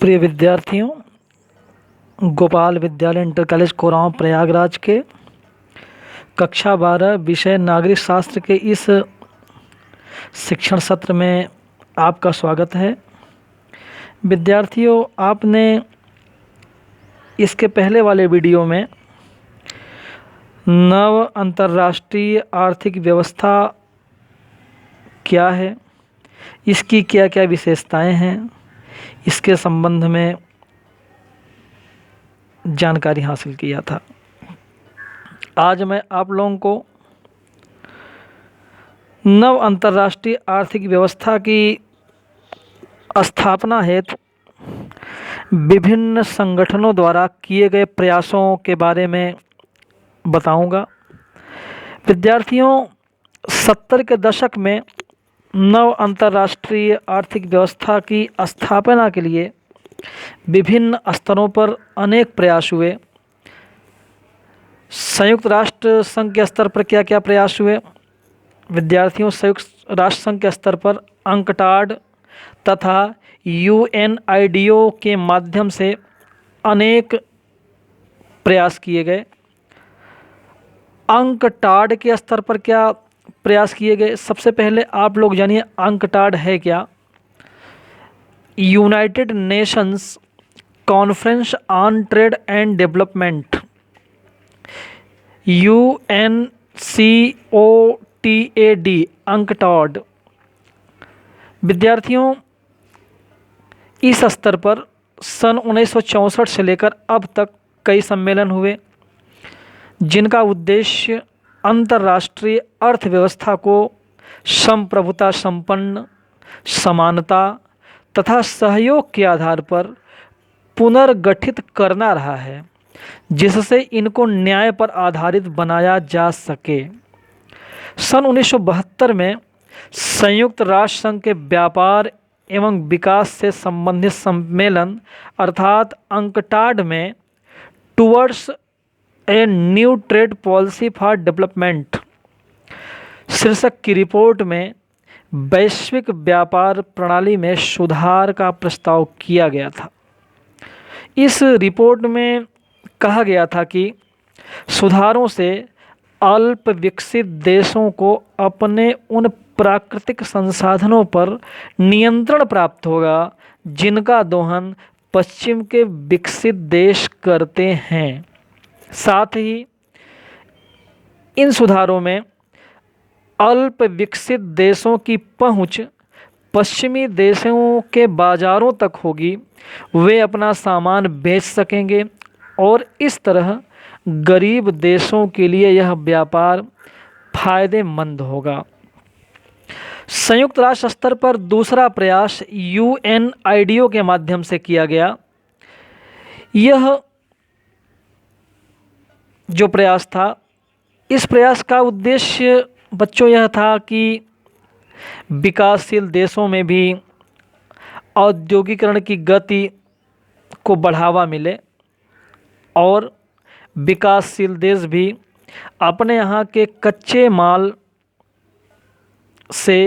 प्रिय विद्यार्थियों, गोपाल विद्यालय इंटर कॉलेज कोरांव प्रयागराज के कक्षा 12 विषय नागरिक शास्त्र के इस शिक्षण सत्र में आपका स्वागत है। विद्यार्थियों, आपने इसके पहले वाले वीडियो में नव अंतर्राष्ट्रीय आर्थिक व्यवस्था क्या है, इसकी क्या क्या विशेषताएं हैं, इसके संबंध में जानकारी हासिल किया था। आज मैं आप लोगों को नव अंतर्राष्ट्रीय आर्थिक व्यवस्था की स्थापना हेतु विभिन्न संगठनों द्वारा किए गए प्रयासों के बारे में बताऊंगा। विद्यार्थियों, 70 के दशक में नव अंतर्राष्ट्रीय आर्थिक व्यवस्था की स्थापना के लिए विभिन्न स्तरों पर अनेक प्रयास हुए। संयुक्त राष्ट्र संघ के स्तर पर क्या क्या प्रयास हुए? विद्यार्थियों, संयुक्त राष्ट्र संघ के स्तर पर अंकटाड तथा यूएनआईडीओ के माध्यम से अनेक प्रयास किए गए। अंकटाड के स्तर पर क्या प्रयास किए गए? सबसे पहले आप लोग जानिए अंकटाड है क्या। United Nations conference on trade and development, UNCOTAD, UNCTAD. विद्यार्थियों, इस स्तर पर सन 1964 से लेकर अब तक कई सम्मेलन हुए जिनका उद्देश्य अंतर्राष्ट्रीय अर्थव्यवस्था को संप्रभुता संपन्न, समानता तथा सहयोग के आधार पर पुनर्गठित करना रहा है, जिससे इनको न्याय पर आधारित बनाया जा सके। सन 1972 में संयुक्त राष्ट्र संघ के व्यापार एवं विकास से संबंधित सम्मेलन अर्थात अंकटाड में towards a new trade policy for development शीर्षक की रिपोर्ट में वैश्विक व्यापार प्रणाली में सुधार का प्रस्ताव किया गया था। इस रिपोर्ट में कहा गया था कि सुधारों से अल्प विकसित देशों को अपने उन प्राकृतिक संसाधनों पर नियंत्रण प्राप्त होगा जिनका दोहन पश्चिम के विकसित देश करते हैं। साथ ही इन सुधारों में अल्प विकसित देशों की पहुंच पश्चिमी देशों के बाजारों तक होगी, वे अपना सामान बेच सकेंगे और इस तरह गरीब देशों के लिए यह व्यापार फायदेमंद होगा। संयुक्त राष्ट्र स्तर पर दूसरा प्रयास यूएनआईडीओ के माध्यम से किया गया। यह जो प्रयास था, इस प्रयास का उद्देश्य बच्चों यह था कि विकासशील देशों में भी औद्योगिकरण की गति को बढ़ावा मिले और विकासशील देश भी अपने यहाँ के कच्चे माल से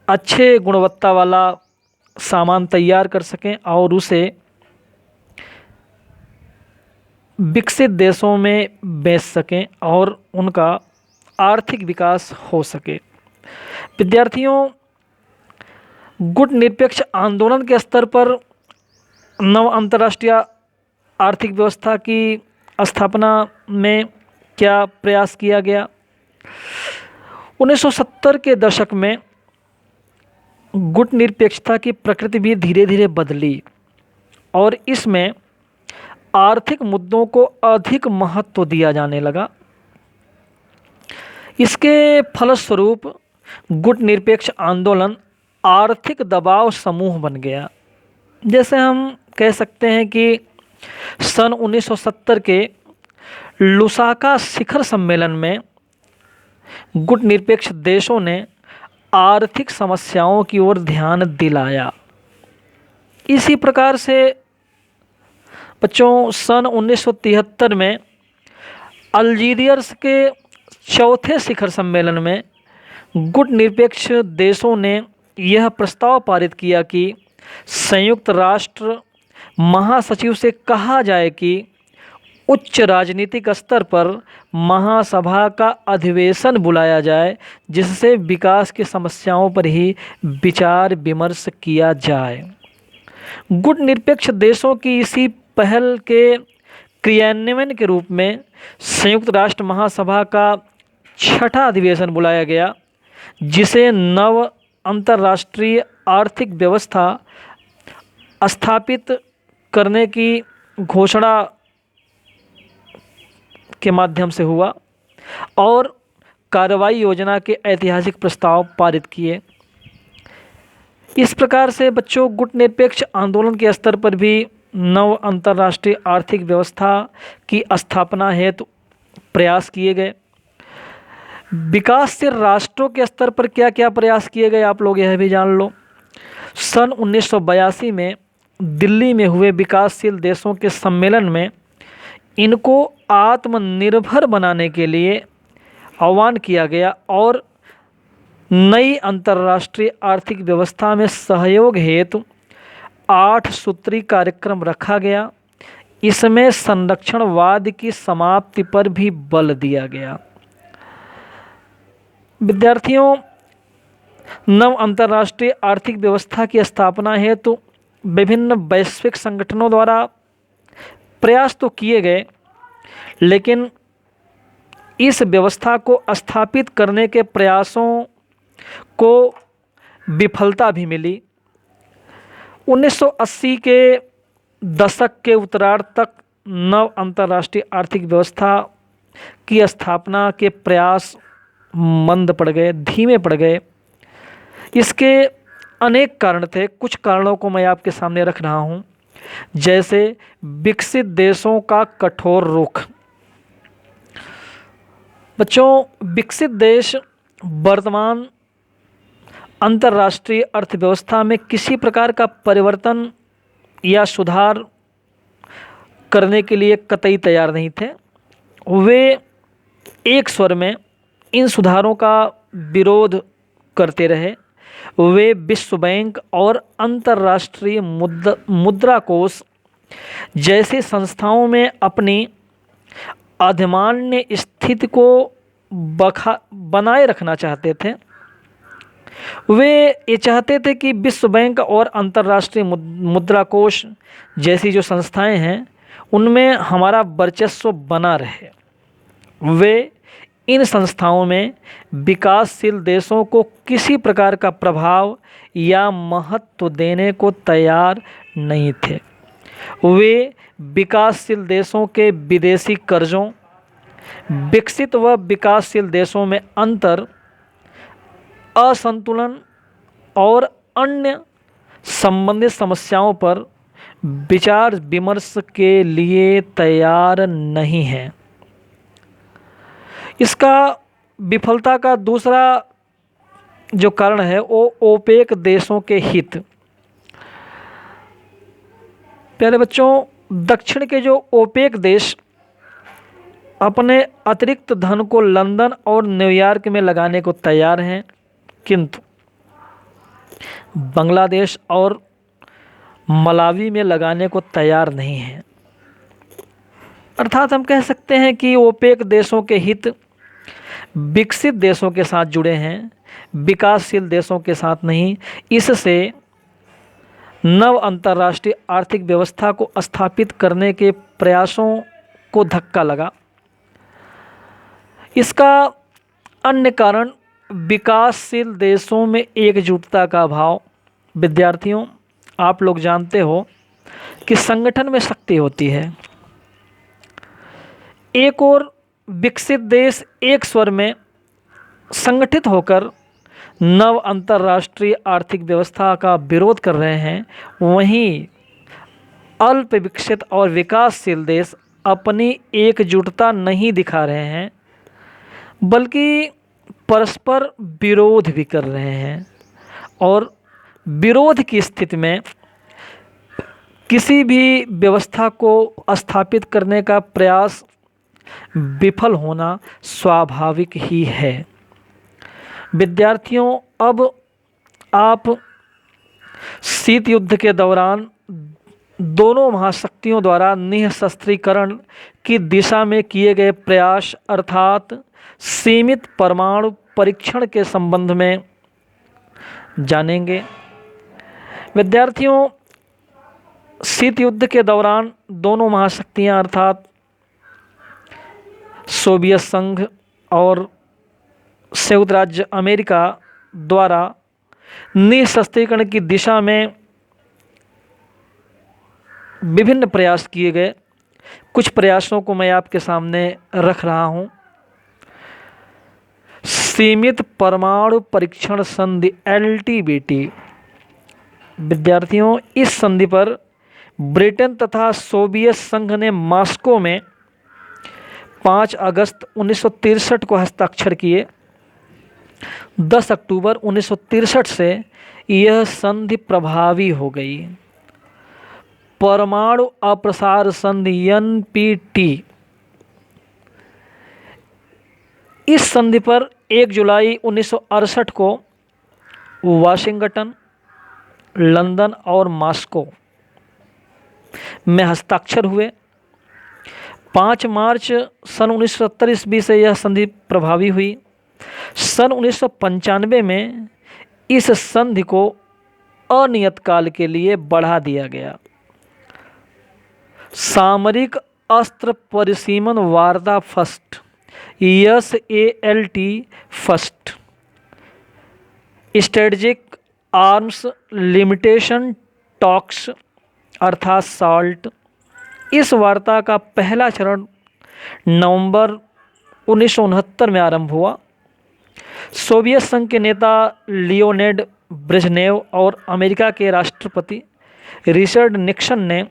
अच्छे गुणवत्ता वाला सामान तैयार कर सकें और उसे विकसित देशों में बेच सकें और उनका आर्थिक विकास हो सके। विद्यार्थियों, गुट निरपेक्ष आंदोलन के स्तर पर नव अंतर्राष्ट्रीय आर्थिक व्यवस्था की स्थापना में क्या प्रयास किया गया? 1970 के दशक में गुट निरपेक्षता की प्रकृति भी धीरे धीरे बदली और इसमें आर्थिक मुद्दों को अधिक महत्व दिया जाने लगा। इसके फलस्वरूप गुट निरपेक्ष आंदोलन आर्थिक दबाव समूह बन गया। जैसे हम कह सकते हैं कि सन 1970 के लुसाका शिखर सम्मेलन में गुट निरपेक्ष देशों ने आर्थिक समस्याओं की ओर ध्यान दिलाया। इसी प्रकार से बच्चों, सन 1973 में अल्जीरियस के चौथे शिखर सम्मेलन में गुट निरपेक्ष देशों ने यह प्रस्ताव पारित किया कि संयुक्त राष्ट्र महासचिव से कहा जाए कि उच्च राजनीतिक स्तर पर महासभा का अधिवेशन बुलाया जाए, जिससे विकास की समस्याओं पर ही विचार विमर्श किया जाए। गुटनिरपेक्ष देशों की इसी पहल के क्रियान्वयन के रूप में संयुक्त राष्ट्र महासभा का छठा अधिवेशन बुलाया गया, जिसे नव अंतर्राष्ट्रीय आर्थिक व्यवस्था स्थापित करने की घोषणा के माध्यम से हुआ और कार्रवाई योजना के ऐतिहासिक प्रस्ताव पारित किए। इस प्रकार से बच्चों गुटनिरपेक्ष आंदोलन के स्तर पर भी नव अंतर्राष्ट्रीय आर्थिक व्यवस्था की स्थापना हेतु प्रयास किए गए। विकासशील राष्ट्रों के स्तर पर क्या क्या प्रयास किए गए आप लोग यह भी जान लो। सन 1982 में दिल्ली में हुए विकासशील देशों के सम्मेलन में इनको आत्मनिर्भर बनाने के लिए आह्वान किया गया और नई अंतर्राष्ट्रीय आर्थिक व्यवस्था में सहयोग हेतु 8 सूत्री कार्यक्रम रखा गया। इसमें संरक्षणवाद की समाप्ति पर भी बल दिया गया। विद्यार्थियों, नव अंतर्राष्ट्रीय आर्थिक व्यवस्था की स्थापना हेतु विभिन्न वैश्विक संगठनों द्वारा प्रयास तो किए गए, लेकिन इस व्यवस्था को स्थापित करने के प्रयासों को विफलता भी मिली। 1980 के दशक के उत्तरार्ध तक नव अंतर्राष्ट्रीय आर्थिक व्यवस्था की स्थापना के प्रयास मंद पड़ गए, धीमे पड़ गए। इसके अनेक कारण थे। कुछ कारणों को मैं आपके सामने रख रहा हूँ, जैसे विकसित देशों का कठोर रुख। बच्चों, विकसित देश वर्तमान अंतर्राष्ट्रीय अर्थव्यवस्था में किसी प्रकार का परिवर्तन या सुधार करने के लिए कतई तैयार नहीं थे। वे एक स्वर में इन सुधारों का विरोध करते रहे। वे विश्व बैंक और अंतर्राष्ट्रीय मुद्रा कोष जैसी संस्थाओं में अपनी अधिमान्य स्थिति को बनाए रखना चाहते थे। वे ये चाहते थे कि विश्व बैंक और अंतर्राष्ट्रीय मुद्रा कोष जैसी जो संस्थाएं हैं उनमें हमारा वर्चस्व बना रहे। वे इन संस्थाओं में विकासशील देशों को किसी प्रकार का प्रभाव या महत्व देने को तैयार नहीं थे। वे विकासशील देशों के विदेशी कर्जों, विकसित व विकासशील देशों में अंतर, असंतुलन और अन्य संबंधित समस्याओं पर विचार विमर्श के लिए तैयार नहीं हैं। इसका विफलता का दूसरा जो कारण है वो ओपेक देशों के हित। प्यारे बच्चों, दक्षिण के जो ओपेक देश अपने अतिरिक्त धन को लंदन और न्यूयॉर्क में लगाने को तैयार हैं, किंतु बांग्लादेश और मलावी में लगाने को तैयार नहीं हैं। अर्थात हम कह सकते हैं कि ओपेक देशों के हित विकसित देशों के साथ जुड़े हैं, विकासशील देशों के साथ नहीं। इससे नव अंतर्राष्ट्रीय आर्थिक व्यवस्था को स्थापित करने के प्रयासों को धक्का लगा। इसका अन्य कारण विकासशील देशों में एकजुटता का अभाव। विद्यार्थियों, आप लोग जानते हो कि संगठन में शक्ति होती है। एक और विकसित देश एक स्वर में संगठित होकर नव अंतर्राष्ट्रीय आर्थिक व्यवस्था का विरोध कर रहे हैं, वहीं अल्प विकसित और विकासशील देश अपनी एकजुटता नहीं दिखा रहे हैं, बल्कि परस्पर विरोध भी कर रहे हैं। और विरोध की स्थिति में किसी भी व्यवस्था को स्थापित करने का प्रयास विफल होना स्वाभाविक ही है। विद्यार्थियों, अब आप शीत युद्ध के दौरान दोनों महाशक्तियों द्वारा निःशस्त्रीकरण की दिशा में किए गए प्रयास अर्थात सीमित परमाणु परीक्षण के संबंध में जानेंगे। विद्यार्थियों, शीत युद्ध के दौरान दोनों महाशक्तियां अर्थात सोवियत संघ और संयुक्त राज्य अमेरिका द्वारा निःशस्त्रीकरण की दिशा में विभिन्न प्रयास किए गए। कुछ प्रयासों को मैं आपके सामने रख रहा हूं। सीमित परमाणु परीक्षण संधि LTBT। विद्यार्थियों, इस संधि पर ब्रिटेन तथा सोवियत संघ ने मॉस्को में 5 अगस्त 1963 को हस्ताक्षर किए। 10 अक्टूबर 1963 से यह संधि प्रभावी हो गई। परमाणु अप्रसार संधि NPT। इस संधि पर 1 जुलाई 1968 को वाशिंगटन, लंदन और मॉस्को में हस्ताक्षर हुए। 5 मार्च सन 1970 ईस्वी से यह संधि प्रभावी हुई। सन 1995 में इस संधि को अनियत काल के लिए बढ़ा दिया गया। सामरिक अस्त्र परिसीमन वार्ता first SALT first strategic arms limitation talks अर्थात SALT। इस वार्ता का पहला चरण नवंबर 1969 में आरंभ हुआ। सोवियत संघ के नेता लियोनिड ब्रेजनेव और अमेरिका के राष्ट्रपति रिचर्ड निक्सन ने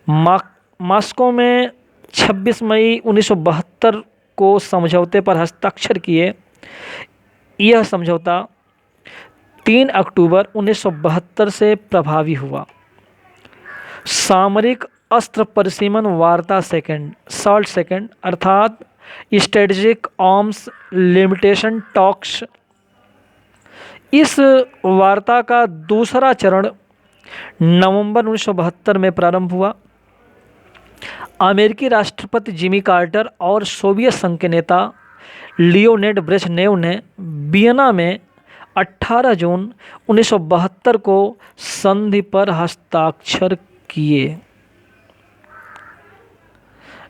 मॉस्को में 26 मई 1972 को समझौते पर हस्ताक्षर किए। यह समझौता 3 अक्टूबर 1972 से प्रभावी हुआ। सामरिक अस्त्र परिसीमन वार्ता सेकंड SALT सेकंड अर्थात स्ट्रेटजिक आर्म्स लिमिटेशन टॉक्स। इस वार्ता का दूसरा चरण नवंबर 1972 में प्रारंभ हुआ। अमेरिकी राष्ट्रपति जिमी कार्टर और सोवियत संघ के नेता लियोनिड ब्रेजनेव ने वियना में 18 जून 1972 को संधि पर हस्ताक्षर किए।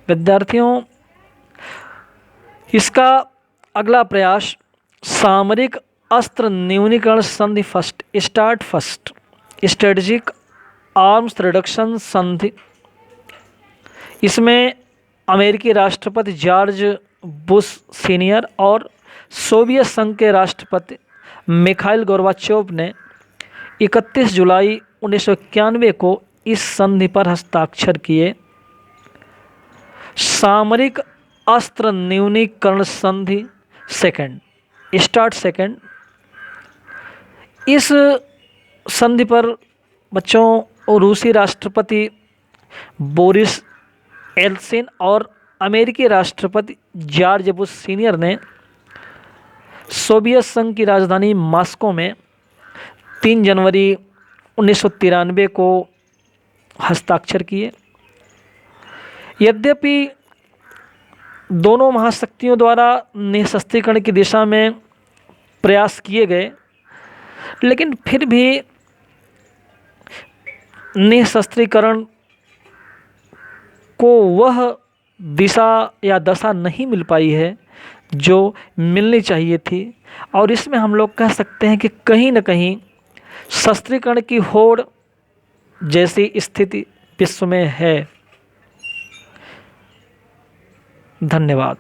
विद्यार्थियों, इसका अगला प्रयास सामरिक अस्त्र न्यूनीकरण संधि first START first strategic arms reduction संधि। इसमें अमेरिकी राष्ट्रपति जॉर्ज बुश सीनियर और सोवियत संघ के राष्ट्रपति मिखाइल गोर्बाचोव ने 31 जुलाई 1991 को इस संधि पर हस्ताक्षर किए। सामरिक अस्त्र न्यूनीकरण संधि सेकंड START सेकंड। इस संधि पर बच्चों रूसी राष्ट्रपति बोरिस एल्सिन और अमेरिकी राष्ट्रपति जॉर्ज बुश सीनियर ने सोवियत संघ की राजधानी मॉस्को में 3 जनवरी 1993 को हस्ताक्षर किए। यद्यपि दोनों महाशक्तियों द्वारा निःशस्त्रीकरण की दिशा में प्रयास किए गए, लेकिन फिर भी निःशस्त्रीकरण को वह दिशा या दशा नहीं मिल पाई है जो मिलनी चाहिए थी। और इसमें हम लोग कह सकते हैं कि कहीं न कहीं शस्त्रीकरण की होड़ जैसी स्थिति विश्व में है। धन्यवाद।